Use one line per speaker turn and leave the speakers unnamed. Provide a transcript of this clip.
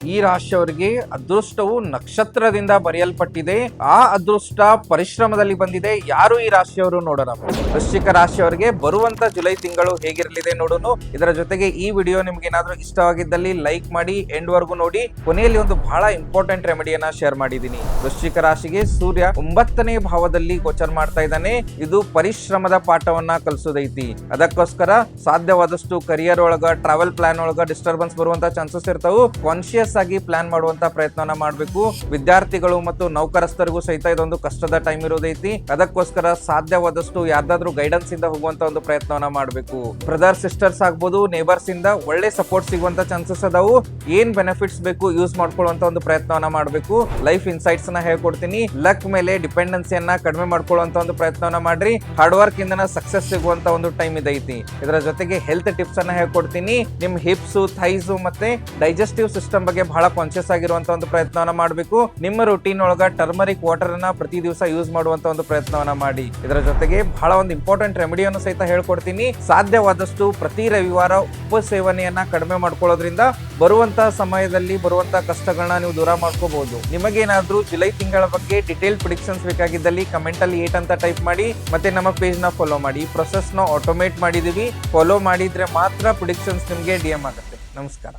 ಈ ರಾಶಿಯವರಿಗೆ ಅದೃಷ್ಟವು ನಕ್ಷತ್ರದಿಂದ ಬರೆಯಲ್ಪಟ್ಟಿದೆ. ಆ ಅದೃಷ್ಟ ಪರಿಶ್ರಮದಲ್ಲಿ ಬಂದಿದೆ. ಯಾರು ಈ ರಾಶಿಯವರು ನೋಡೋಣ. ವೃಶ್ಚಿಕ ರಾಶಿಯವರಿಗೆ ಬರುವಂತ ಜುಲೈ ತಿಂಗಳು ಹೇಗಿರಲಿದೆ ನೋಡೋಣ. ಇದರ ಜೊತೆಗೆ ಈ ವಿಡಿಯೋ ನಿಮ್ಗೆ ಏನಾದ್ರೂ ಇಷ್ಟವಾಗಿದ್ದಲ್ಲಿ ಲೈಕ್ ಮಾಡಿ, ಎಂಡ್ ವರ್ಗು ನೋಡಿ. ಕೊನೆಯಲ್ಲಿ ಒಂದು ಬಹಳ ಇಂಪಾರ್ಟೆಂಟ್ ರೆಮಿಡಿಯನ್ನ ಶೇರ್ ಮಾಡಿದ್ದೀನಿ. ವೃಶ್ಚಿಕ ರಾಶಿಗೆ ಸೂರ್ಯ 9ನೇ ಭಾವದಲ್ಲಿ ಗೋಚರ ಮಾಡ್ತಾ ಇದ್ದಾನೆ. ಇದು ಪರಿಶ್ರಮದ ಪಾಠವನ್ನ ಕಲಿಸೋದೈತಿ. ಅದಕ್ಕೋಸ್ಕರ ಸಾಧ್ಯವಾದಷ್ಟು ಕರಿಯರ್ ಒಳಗ, ಟ್ರಾವೆಲ್ ಪ್ಲಾನ್ ಒಳಗ ಡಿಸ್ಟರ್ಬೆನ್ಸ್ ಬರುವಂತ ಚಾನ್ಸಸ್ ಇರ್ತಾವು. ಕಾನ್ಶಿಯಸ್ ಆಗಿ ಪ್ಲಾನ್ ಮಾಡುವಂತ ಪ್ರಯತ್ನವನ್ನ ಮಾಡಬೇಕು. ವಿದ್ಯಾರ್ಥಿಗಳು ಮತ್ತು ನೌಕರಸ್ಥರಿಗೂ ಸಹಿತ ಇದೊಂದು ಕಷ್ಟದ ಟೈಮ್ ಇರೋದೈತಿ. ಅದಕ್ಕೋಸ್ಕರ ಸಾಧ್ಯವಾದಷ್ಟು ಯಾರ್ದಾದ್ರೂ ಗೈಡೆನ್ಸ್ ಇಂದ ಹೋಗುವಂತ ಒಂದು ಪ್ರಯತ್ನವನ್ನ ಮಾಡಬೇಕು. ಬ್ರದರ್ ಸಿಸ್ಟರ್ಸ್ ಆಗ್ಬೋದು, ನೇಬರ್ಸ್ ಇಂದ ಒಳ್ಳೆ ಸಪೋರ್ಟ್ ಸಿಗುವಂತ ಚಾನ್ಸಸ್ ಅದಾವು. ಏನ್ ಬೆನಿಫಿಟ್ಸ್ ಬೇಕು ಯೂಸ್ ಮಾಡ್ಕೊಳ್ಳುವಂತ ಒಂದು ಪ್ರಯತ್ನವನ್ನ ಮಾಡಬೇಕು. ಲೈಫ್ ಇನ್ಸೈಟ್ಸ್ ನ ಹೇಳ್ಕೊಡ್ತೀನಿ. ಲಕ್ ಮೇಲೆ ಡಿಪೆಂಡೆನ್ಸಿಯನ್ನ ಕಡಿಮೆ ಮಾಡ್ಕೊಳ್ಳುವಂತ ಒಂದು ಪ್ರಯತ್ನವನ್ನ ಮಾಡ್ರಿ. ಹಾರ್ಡ್ ವರ್ಕ್ ಇಂದ ಸಕ್ಸಸ್ ಸಿಗುವಂತ ಒಂದು ಟೈಮ್ ಇದೈತಿ. ಇದರ ಜೊತೆಗೆ ಹೆಲ್ತ್ ಟಿಪ್ಸ್ ಅನ್ನ ಹೇಳ್ಕೊಡ್ತೀನಿ. ನಿಮ್ ಹಿಪ್ಸ್, ಥೈಸ್ ಮತ್ತೆ ಡೈಜೆಸ್ಟಿವ್ ಸಿಸ್ಟಮ್ ಬಗ್ಗೆ ಬಹಳ ಕಾನ್ಶಿಯಸ್ ಆಗಿರುವಂತ ಒಂದು ಪ್ರಯತ್ನವನ್ನ ಮಾಡಬೇಕು. ನಿಮ್ಮ ರೂಟೀನ್ ಒಳಗ ಟರ್ಮರಿಕ್ ವಾಟರ್ ಅನ್ನ ಪ್ರತಿ ದಿವಸ ಯೂಸ್ ಮಾಡುವಂತ ಒಂದು ಪ್ರಯತ್ನವನ್ನ ಮಾಡಿ. ಇದರ ಜೊತೆಗೆ ಬಹಳ ಒಂದು ಇಂಪಾರ್ಟೆಂಟ್ ರೆಮಿಡಿಯನ್ನು ಸಹಿತ ಹೇಳ್ಕೊಡ್ತೀನಿ. ಸಾಧ್ಯವಾದಷ್ಟು ಪ್ರತಿ ರವಿವಾರ ಉಪ್ಪು ಸೇವನೆಯನ್ನ ಕಡಿಮೆ ಮಾಡ್ಕೊಳ್ಳೋದ್ರಿಂದ ಬರುವಂತಹ ಸಮಯದಲ್ಲಿ ಬರುವಂತಹ ಕಷ್ಟಗಳನ್ನ ನೀವು ದೂರ ಮಾಡ್ಕೋಬಹುದು. ನಿಮಗೇನಾದ್ರೂ ಜುಲೈ ತಿಂಗಳ ಬಗ್ಗೆ ಡಿಟೇಲ್ ಪ್ರಿಡಿಕ್ಷನ್ಸ್ ಬೇಕಾಗಿದ್ದಲ್ಲಿ ಕಮೆಂಟ್ ಅಲ್ಲಿ 8 ಅಂತ ಟೈಪ್ ಮಾಡಿ. ಮತ್ತೆ ನಮ್ಮ ಪೇಜ್ ನ ಫಾಲೋ ಮಾಡಿ. ಈ ಪ್ರೊಸೆಸ್ ನ ಆಟೋಮೇಟ್ ಮಾಡಿದೀವಿ. ಫಾಲೋ ಮಾಡಿದ್ರೆ ಮಾತ್ರ ಪ್ರಿಡಿಕ್ಷನ್ಸ್ ನಿಮ್ಗೆ DM ಆಗುತ್ತೆ. ನಮಸ್ಕಾರ.